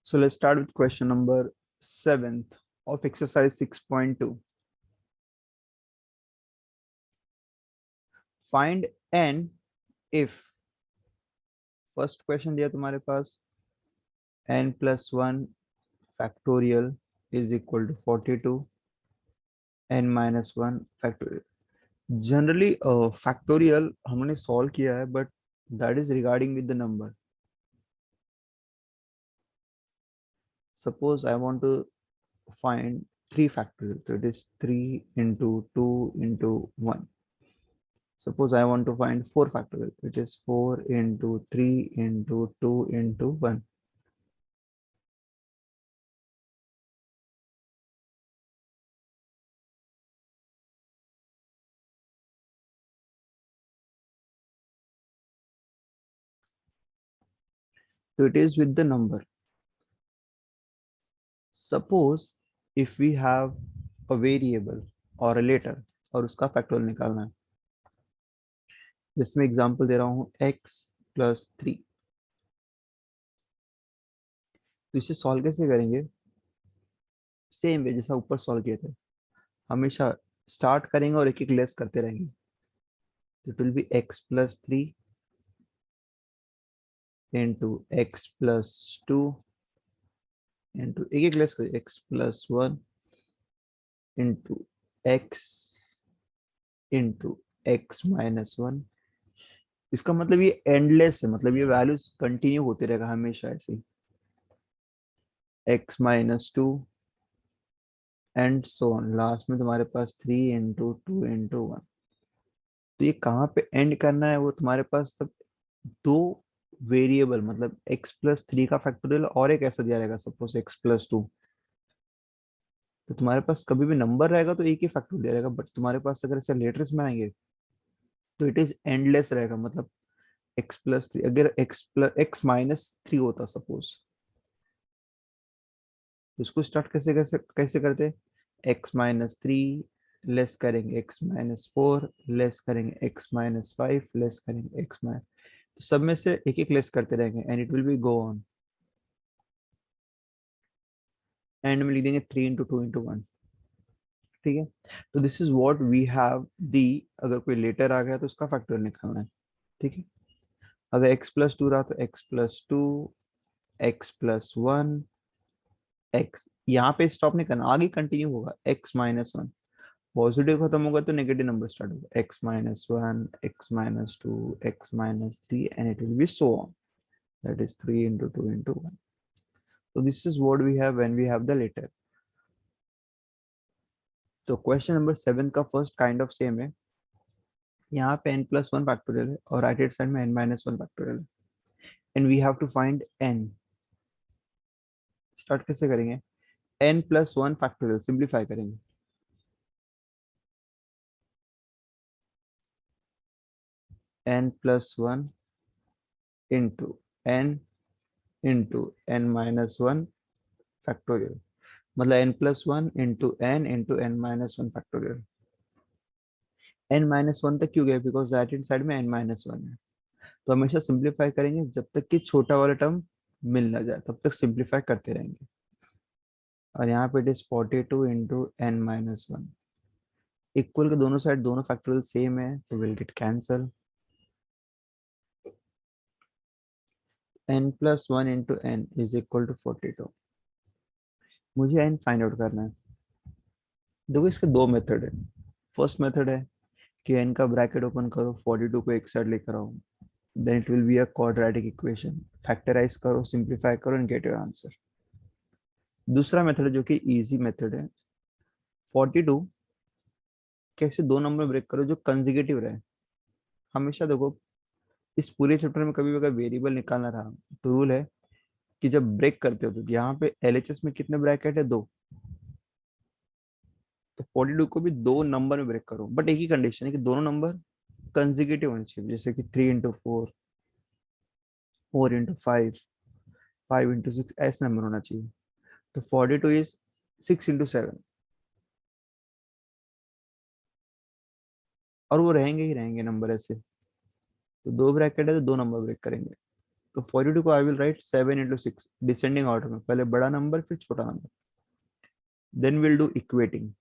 So let's start with question number 7th of exercise 6.2. Find n if first question दिया तुम्हारे पास n plus 1 factorial is equal to 42, n minus 1 factorial. Generally factorial हमने solve किया है, but that is regarding with the number. Suppose I want to find 3 factorial, so it is 3 into 2 into 1. Suppose I want to find 4 factorial, it is 4 into 3 into 2 into 1. So it is with the number. Suppose if we have a variable or a letter और उसका factorial निकालना है, जिसमें example दे रहा हूं x plus 3. तो इसे solve कैसे करेंगे? सेम वे जैसा ऊपर सॉल्व किए थे, हमेशा स्टार्ट करेंगे और एक एक लेस करते रहेंगे. It will B x plus 3 into x plus 2 into एक एक लेस करिए x plus 1 into x into x minus 1. इसका मतलब ये एंडलेस है, मतलब ये वैल्यूज कंटिन्यू होते रहेगा हमेशा ऐसे ही. x minus 2 and so on. Last में तुम्हारे पास 3 into 2 into 1. तो ये कहाँ पे एंड करना है वो तुम्हारे पास तब दो वेरिएबल मतलब x plus 3 का फैक्टोरियल और एक ऐसा दिया रहेगा सपोज x plus 2. तो तुम्हारे पास कभी भी नंबर रहेगा तो एक ही फैक्टोरियल दिया रहेगा, बट तुम्हारे पास अगर ऐसे लेटर्स में आएंगे तो इट इज एंडलेस रहेगा. मतलब x plus 3 अगर x minus 3 होता सपोज, इसको स्टार्ट कैसे कैसे कैसे करते? x minus 3 लेस करेंगे x minus 4 लेस करेंगे x minus 5 लेस करेंगे x minus, तो सब में से एक एक लेस करते रहेंगे and it will be go on. And में लिख देंगे 3 into 2 into 1. ठीक है, तो this is what we have the. अगर कोई लेटर आ गया तो उसका फैक्टोरियल निकालना है. ठीक है, अगर x plus 2 रहा तो x plus 2 x plus 1 x. यहाँ पे स्टॉप नहीं करना, आगे कंटिन्यू होगा. x minus 1 पॉजिटिव खत्म होगा तो नेगेटिव नंबर स्टार्ट होगा. x minus 1 x minus 2 x minus 3 and it will be so on. That is 3 into 2 into 1. So this is what we have when we have the letter. तो question number 7 का first kind of same है. यहाँ पे n plus 1 factorial है और right hand side में n minus 1 factorial है and we have to find n. Start कैसे करेंगे? n plus 1 फैक्टोरियल सिंप्लीफाई करेंगे. n plus 1 into n into n minus 1 factorial, मतलब n plus 1 into n minus 1 factorial. n minus 1 तक क्यों गए? Because right hand side में n minus 1 है. तो हमेशा सिंप्लीफाई करेंगे जब तक कि छोटा वाला टर्म मिल ना जाए, तब तक सिंप्लीफाई करते रहेंगे. और यहाँ पे it is 42 into n minus 1. Equal के दोनों साइड दोनों फैक्टोरियल सेम है तो will get cancel. n plus 1 into n is equal to 42. मुझे n फाइंड आउट करना है. देखो इसके दो मेथड है. फर्स्ट मेथड है कि n का ब्रैकेट ओपन करो, 42 को एक साइड लेकर आओ, then it will be a quadratic equation. Factorise करो, सिंप्लीफाई करो एंड गेट योर आंसर. दूसरा मेथड है जो कि इजी मेथड है. 42 कैसे दो नंबर ब्रेक करो जो कंसेक्यूटिव रहे. हमेशा देखो इस पूरे चैप्टर में कभी भी अगर वेरिएबल निकालना रहा तो रूल है कि जब ब्रेक करते हो तो यहाँ पे एलएचएस में कितने ब्रैकेट है? दो. तो 42 को भी दो नंबर में ब्रेक करो, बट एक ही कंडीशन है कि दोनों नंबर कंसेक्यूटिव होने चाहिए. जैसे कि 3 into 4 4 into 5 5 into 6 ऐसे नंबर होना चाहिए. तो 42 इज 6 into 7 और वो रहेंगे ही रहेंगे नंबर ऐसे. तो दो ब्रैकेट है तो दो नंबर ब्रेक करेंगे. तो 42 को I will write 7 into 6 descending order में, पहले बड़ा नंबर फिर छोटा number, then will do equating.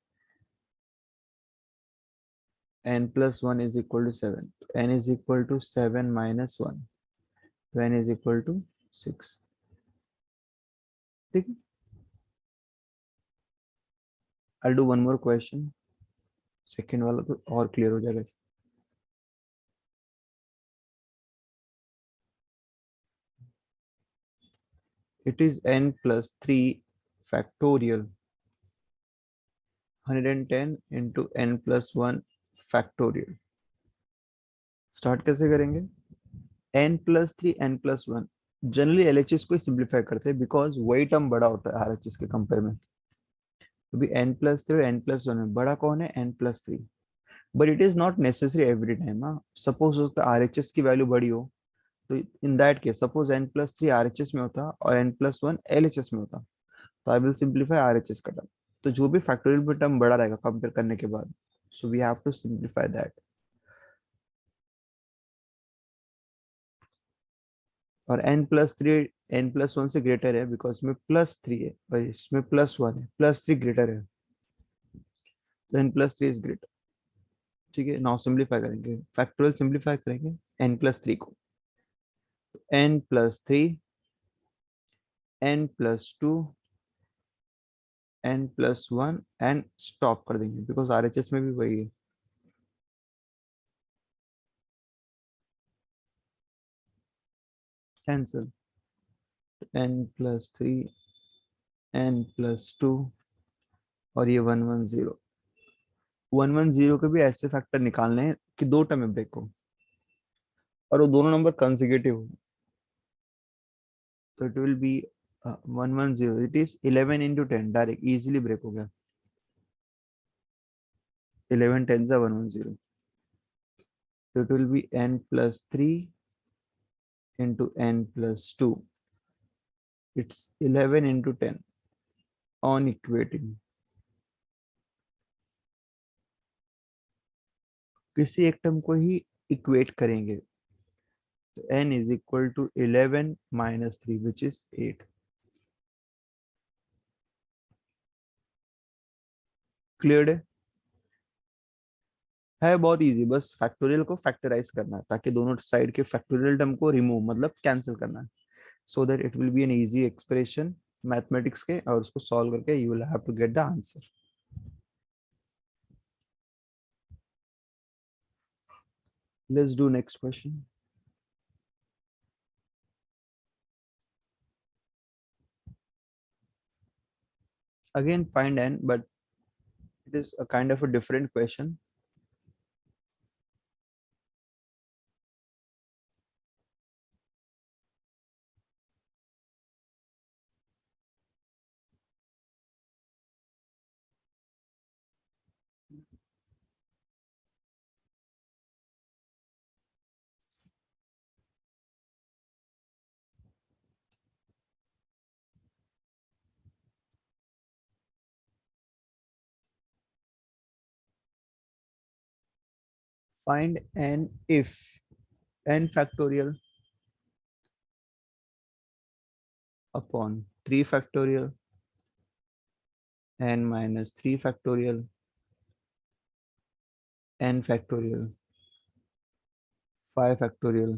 n+1 is equal to 7, n is equal to 7 minus 1, तो n is equal to 6। ठीक है, I'll do one more question, second वाला तो और क्लियर हो जाएगा। It is n+3 factorial 110 into n+1 factorial। Start कैसे करेंगे? n+3 n+1, जनरली एलएचएस को सिंप्लीफाई करते हैं बिकॉज वही टर्म बड़ा होता है आरएचएस के कंपेयर में। तो भी n+3 और n+1 में बड़ा कौन है? n+3। But it is not necessary every time. हाँ, सपोज होता है आरएचएस की वैल्यू बड़ी हो, तो in that case suppose n+3 RHS में होता और n+1 एलएचएस में होता, तो आई विल सिंप्लीफाई आरएचएस का टर्म। तो जो भी फैक्टोरियल टर्म बड़ा रहेगा कंपेयर करने के बाद, so we have to simplify that. और n+3 n+1 से ग्रेटर है बिकॉज इसमें +3 है और इसमें +1 है, +3 ग्रेटर है, तो n+3 इज ग्रेटर। ठीक है, नाउ सिंप्लीफाई करेंगे, फैक्टोरियल सिंप्लीफाई करेंगे n+3 को, n+3 n+2 n+1 and stop कर देंगे बिकॉज आरएचएस में भी वही है। कैंसिल, n+3 n+2 और ये 110। 110 के भी ऐसे फैक्टर निकालने हैं कि दो टर्म में ब्रेक हो और वो दोनों नंबर कंसेक्यूटिव हो, तो it will be 110, it is 11 into 10, direct easily break हो गया। 11 10 110, so it will be n+3 into n+2, it's 11 into 10 on equating। किसी एक टर्म को ही इक्वेट करेंगे, तो n is equal to 11 minus 3 which is 8। Clear है बहुत इजी, बस फैक्टोरियल को फैक्टराइज करना है ताकि दोनों साइड के फैक्टोरियल टर्म को रिमूव मतलब कैंसिल करना है, so that it will be an easy expression mathematics के, और उसको सॉल्व करके you will have to get the answer. Let's do next question. Again find n, but it is a kind of a different question. Find n if n factorial upon 3 factorial, n minus 3 factorial, n factorial, 5 factorial,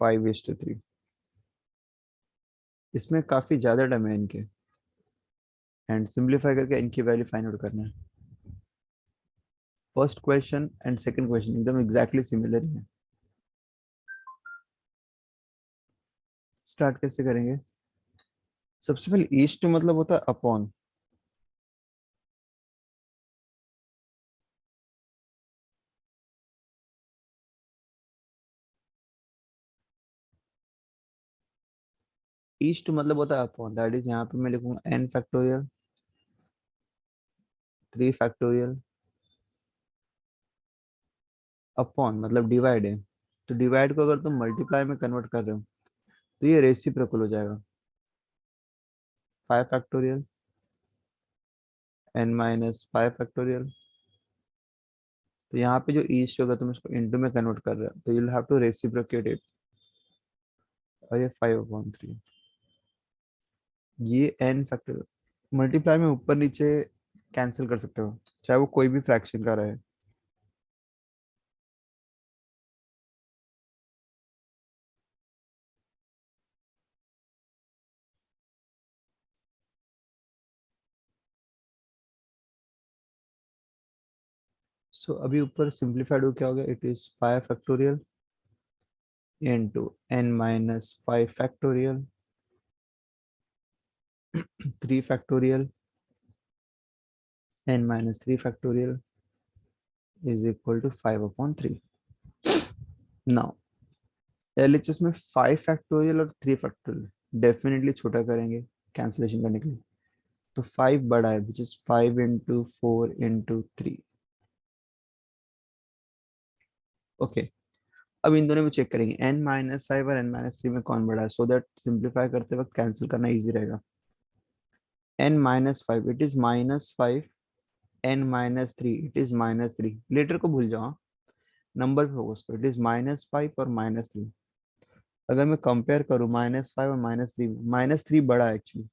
5:3। इसमें काफी ज्यादा term है इनके, and simplify करके इनकी value find out करना है। First question and second question एकदम एग्जैक्टली सिमिलर ही है। स्टार्ट कैसे करेंगे? सबसे पहले ईस्ट मतलब होता है अपॉन, ईस्ट मतलब होता है अपॉन, दैट इज यहाँ पे मैं लिखूंगा n फैक्टोरियल 3 फैक्टोरियल अपॉन मतलब डिवाइड है, तो डिवाइड को अगर तुम मल्टीप्लाई में कन्वर्ट कर रहे हो तो ये रेसिप्रोकल हो जाएगा, 5 फैक्टोरियल n माइनस 5 फैक्टोरियल, तो यहाँ पे जो ईस्ट होगा तुम इसको इंटू में कन्वर्ट कर रहे हो, तो you'll have to reciprocate it. और ये 5/3, ये n फैक्टर मल्टीप्लाई में ऊपर नीचे कैंसिल कर सकते हो, चाहे वो कोई भी फ्रैक्शन का रहे। सो अभी ऊपर सिंप्लीफाइड हो क्या हो गया, it is 5 factorial into n-5 factorial 3 factorial n-3 factorial is equal to 5/3। Now LHS में 5 फैक्टोरियल और 3 फैक्टोरियल डेफिनेटली छोटा करेंगे कैंसिलेशन करने के लिए, तो 5 बड़ा है विच इज 5/4/3। ओके, अब इन दोनों में चेक करेंगे n-5 और n-3 में कौन बड़ा है, सो दैट सिंप्लीफाई करते वक्त कैंसिल करना इजी रहेगा। n-5 it is -5, n-3 it is -3। Later को भूल जाओ, नंबर पे फोकस करो, इट इज -5 और -3। अगर मैं कंपेयर करूं -5 और -3, -3 बड़ा है एक्चुअली,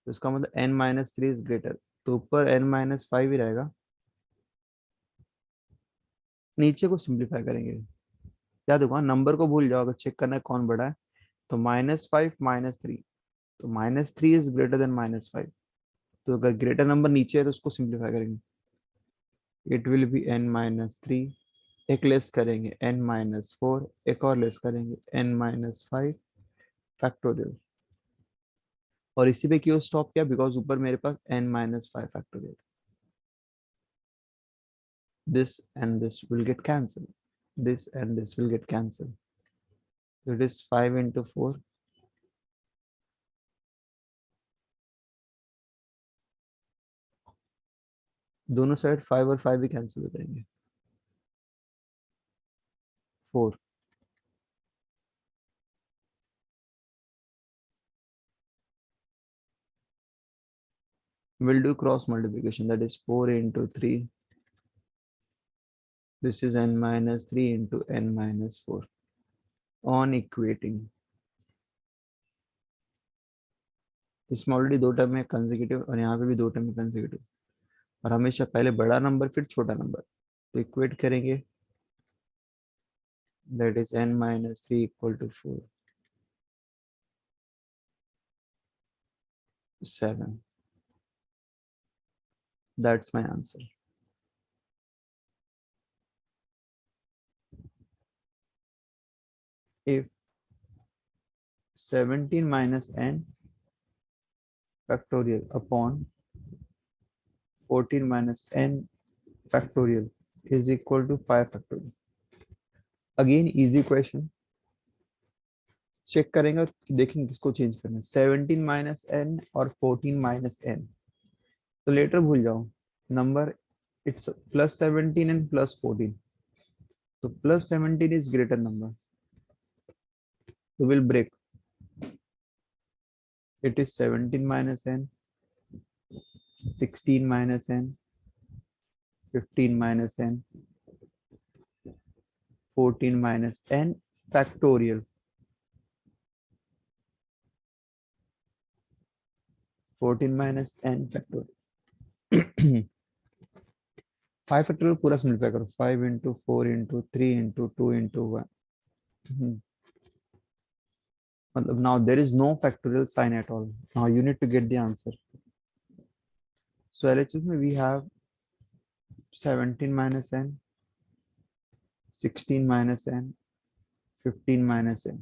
तो इसका मतलब n-3 इज ग्रेटर, तो ऊपर n-5 ही रहेगा। नीचे को सिंप्लीफाई करेंगे, याद होगा नंबर को भूल जाओ, अगर चेक करना है कौन बड़ा है, तो -5 -3, तो -3 इज ग्रेटर देन -5। तो अगर ग्रेटर नंबर नीचे है तो उसको सिंप्लीफाई करेंगे, इट विल बी n-3, एक लेस करेंगे n-4, एक और लेस करेंगे n-5 फैक्टोरियल। और इसी पे क्यों स्टॉप किया, बिकॉज ऊपर मेरे पास n-5 factorial. this and this will get cancelled, this and this will get cancelled, so it is 5/4। दोनों साइड 5 और 5 भी कैंसिल हो जाएंगे, 4। We'll do cross multiplication, that is 4/3, this is n-3 into n-4 on equating। इसमें already दो term है consecutive और यहाँ पे भी दो टर्म है कंसेक्यूटिव, और हमेशा पहले बड़ा नंबर फिर छोटा नंबर, तो इक्वेट करेंगे, that is n-3 equal to 4, 7, that's my answer। if 17 minus n factorial upon 14 minus n factorial is equal to 5 factorial, again easy question, check करेंगे और देखेंगे किसको चेंज करना है, 17 माइनस एन और 14 माइनस एन, तो लेटर भूल जाओ नंबर, इट्स +17 एंड +14, तो +17 इज ग्रेटर नंबर, तो will break, it is 17 minus n, 16 minus n, 15 minus n, 14 minus n factorial, 14 minus n factorial. 5 factorial पूरा सिंप्लीफाई करो, 5/4/3/2/2/1, मतलब now there is no factorial sign at all, now you need to get the answer। So LHS में we have 17 minus n, 16 minus n, 15 minus n,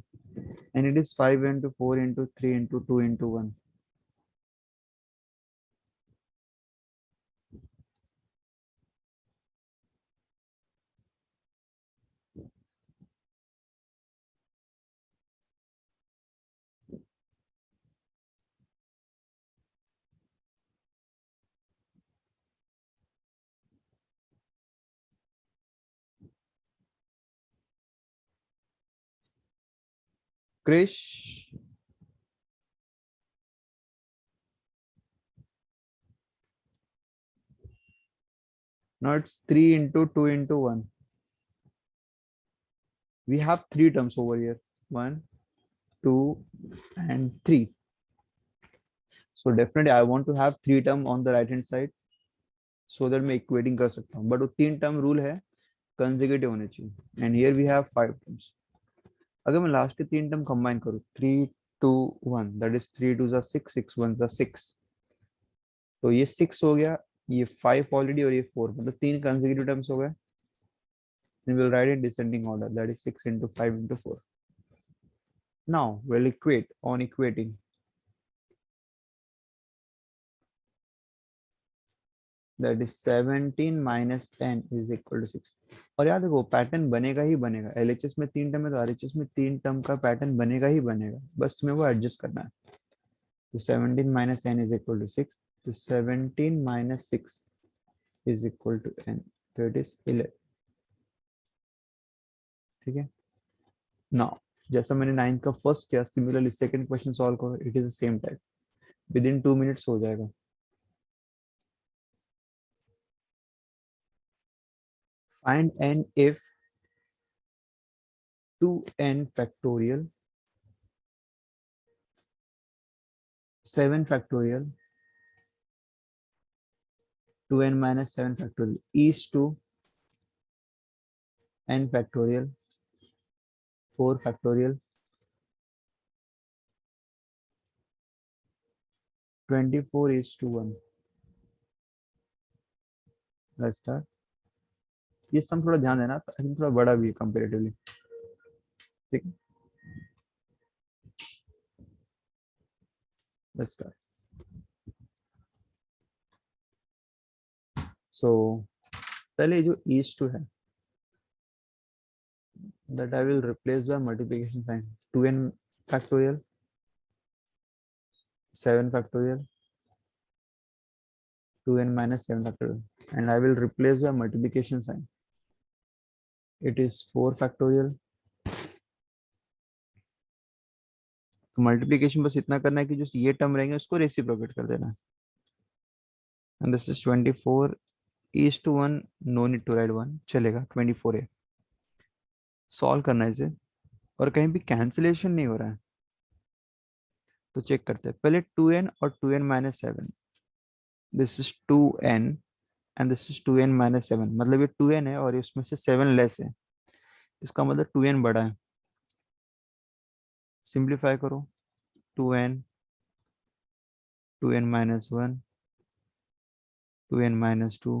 and it is 5/4/3/2/1। Krrish, Now it's 3 into 2 into 1. We have three terms over here. 1, 2, and 3. So definitely I want to have three term on the right hand side so that मैं equating कर सकता हूँ. But वो तीन term rule है consecutive होने चाहिए. And here we have 5 terms. अगर मैं लास्ट के तीन टर्म कंबाइन करूँ 3 2 1 दैट इज 3 2 6 6 1 6, तो ये 6 हो गया, ये 5 ऑलरेडी और ये 4, मतलब तीन कंसेक्यूटिव टर्म्स हो गए. Then we'll write in descending order, that is 6 into 5 into 4. Now we'll equate. On equating, that is 17 minus 10 is equal to 6. और याद देखो पैटर्न बनेगा ही बनेगा. एलएचएस में तीन टर्म है तो आरएचएस में तीन टर्म का पैटर्न बनेगा ही बनेगा, बस तुम्हें वो एडजस्ट करना है. तो 17 minus n is equal to 6. तो 17 minus 6 is equal to n, so it is 11. ठीक है. नाउ जैसा मैंने 9 का फर्स्ट किया, सिमिलरली सेकंड क्वेश्चन सॉल्व करो. It is the same type, with in 2 minutes हो जाएगा. Find n if 2n factorial 7 factorial 2n minus 7 factorial is to n factorial 4 factorial 24 is to 1. Let's start. ये सम थोड़ा ध्यान देना, थोड़ा बड़ा भी है कंपैरेटिवली. ठीक है. Let's start. So पहले जो is to है that I will replace by multiplication sign. 2n factorial 7 factorial 2n minus 7 factorial, and I will replace by multiplication sign. It is 4 factorial. तो मल्टीप्लिकेशन बस इतना करना है कि जो ये टर्म रहेंगे उसको रेसिप्रोकेट कर देना है. And this is 24 is to 1, no need to write 1, चलेगा. 24 है. सॉल्व करना है इसे, और कहीं भी कैंसिलेशन नहीं हो रहा है तो चेक करते हैं. पहले 2n और 2n minus 7. This is 2n and this is 2n minus 7, मतलब ये 2n है और इसमें से 7 लेस है, इसका मतलब 2n बड़ा है. सिंप्लीफाई करो. 2n 2n minus 1 2n minus 2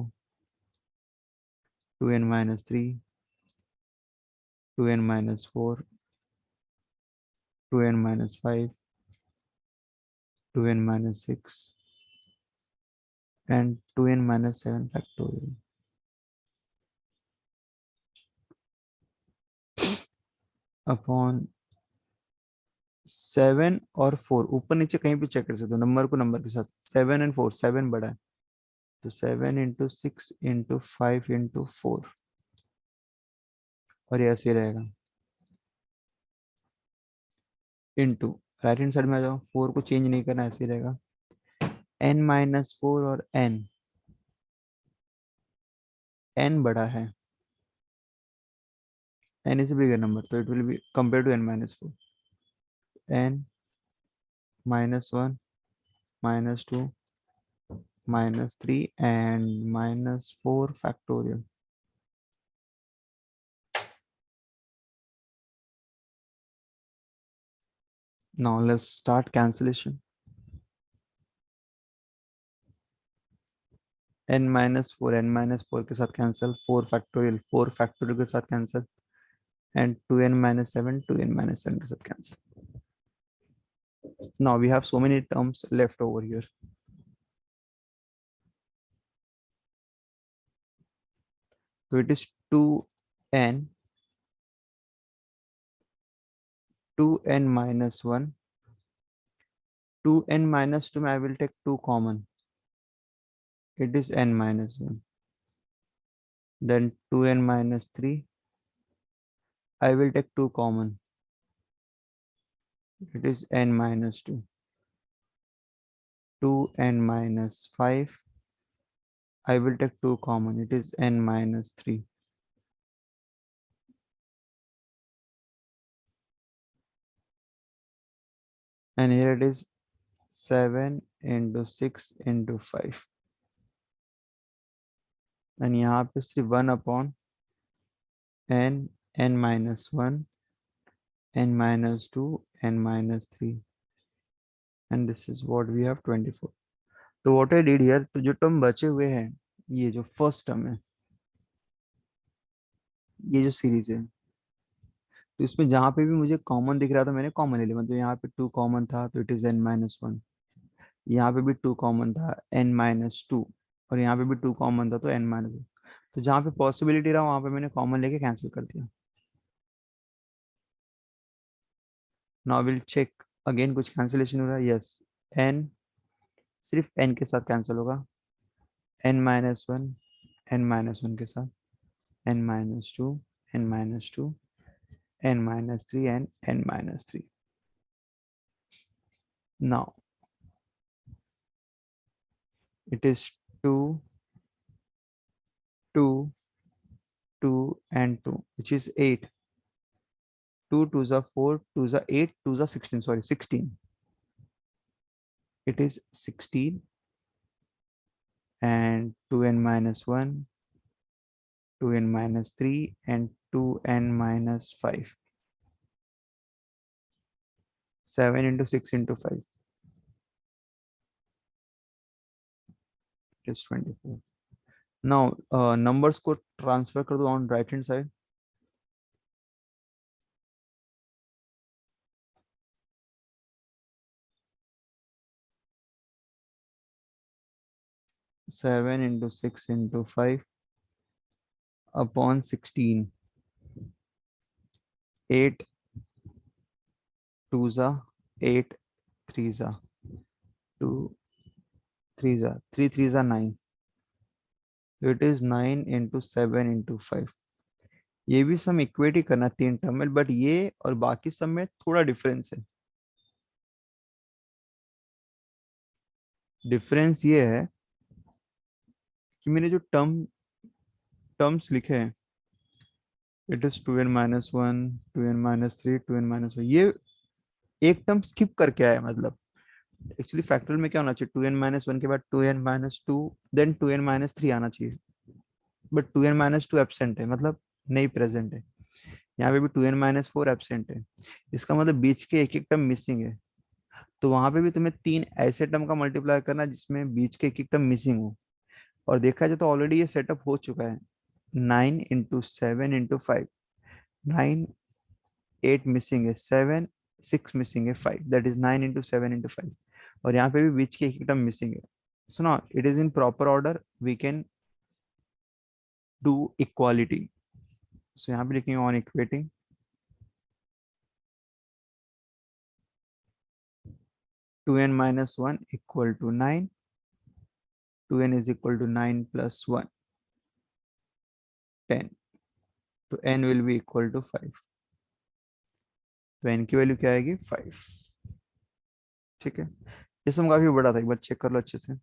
2n minus 3 2n minus 4 2n minus 5 2n minus 6 and 2n minus 7 factorial. Upon 7 और 4, ऊपर नीचे कहीं भी चेक कर सकते हो नंबर को नंबर के साथ. 7 एंड 4, 7 बड़ा है तो 7 इंटू 6 इंटू 5 इंटू 4, और ये ऐसे ही रहेगा. इंटू राइट हैंड साइड में आ जाओ, 4 को चेंज नहीं करना, ऐसे ही रहेगा. n माइनस 4 और n बड़ा है, n is a bigger number, so it will be compared to n minus 4. n minus 1 minus 2 minus 3 and minus 4 factorial. Now let's start cancellation. n minus 4 के साथ cancel, 4 factorial के साथ cancel, and 2n minus 7 के साथ cancel. Now we have so many terms left over here. So it is 2n minus 1. 2n minus 2 I will take 2 common. It is n minus 1. Then 2n minus 3 I will take 2 common. It is n minus 2. 2n minus 5 I will take 2 common. It is n minus 3. And here it is 7 into 6 into 5. And यहाँ पे सिर्फ 1 upon n minus 1, n minus 2, n minus 3. And this is what we have 24. तो what I did here, तो जो term बचे हुए हैं, ये जो फर्स्ट टर्म है, ये जो सीरीज है, तो इसमें जहां पे भी मुझे कॉमन दिख रहा था मैंने कॉमन ले लिया। मतलब यहाँ पे 2 कॉमन था तो इट इज n माइनस 1। यहाँ पे भी 2 कॉमन था n माइनस 2। और यहाँ पे भी 2 कॉमन था तो n माइनस 1। तो जहाँ पे पॉसिबिलिटी रहा वहां पे मैंने कॉमन लेके कैंसिल कर दिया। नाउ विल चेक अगेन, कुछ कैंसिलेशन हो रहा है? यस। n सिर्फ n के साथ कैंसिल होगा, n माइनस 1 n माइनस 1 के साथ, n minus 2 n minus 2 n minus 3 and n minus 3. Now it is 2, 2, 2 and 2, which is 8. 2 2s are 4, 2s are 8, 2s are 16. Sorry, 16. It is 16 and 2n minus 1, 2n minus 3 and 2n minus 5. 7 into 6 into 5 is 24. Now numbers को transfer कर दो on right hand side. 7 into 6 into 5 upon 16. 8 2s are 8, 3s are 2, 3s are 3, 3s are 9. So it is 9 into 7 into 5. ये भी सम equate ही करना 3 term में, but ये और बाकी सब में थोड़ा डिफरेंस है। डिफरेंस ये है कि मैंने जो टर्म्स लिखे हैं, it is 2n minus 1, 2n minus 3, 2n minus 1, ये एक टर्म स्किप करके आया। मतलब एक्चुअली फैक्टोरियल में क्या होना चाहिए, 2n माइनस 1 के बाद 2n minus 2, then 2n minus 3 आना चाहिए। बट 2n माइनस 2 एब्सेंट है, मतलब नहीं प्रेजेंट है। यहाँ पे भी 2n माइनस 4 एब्सेंट है। इसका मतलब बीच के एक एक टर्म मिसिंग है। तो वहां पे भी तुम्हें 3 ऐसे टर्म का मल्टीप्लाई करना जिसमें बीच के एक एक टर्म मिसिंग हो। और देखा जाए तो ऑलरेडी ये सेटअप हो चुका है। 9 इंटू 7 इंटू 5, 9, 8 मिसिंग है, 7, 6 मिसिंग है, 5, दैट इज 9 इंटू 7 इंटू 5। और यहाँ पे भी बीच के एक एक टर्म मिसिंग है। So now it is in proper order, we can do equality. सो यहाँ पे लिखेंगे on equating, 2n minus 1 equal to 9, 2n is equal to 9 plus 1, 10. तो n will be equal to 5. तो n की वैल्यू क्या आएगी? 5। ठीक है, ये सम काफी बड़ा था, एक बार चेक कर लो अच्छे से।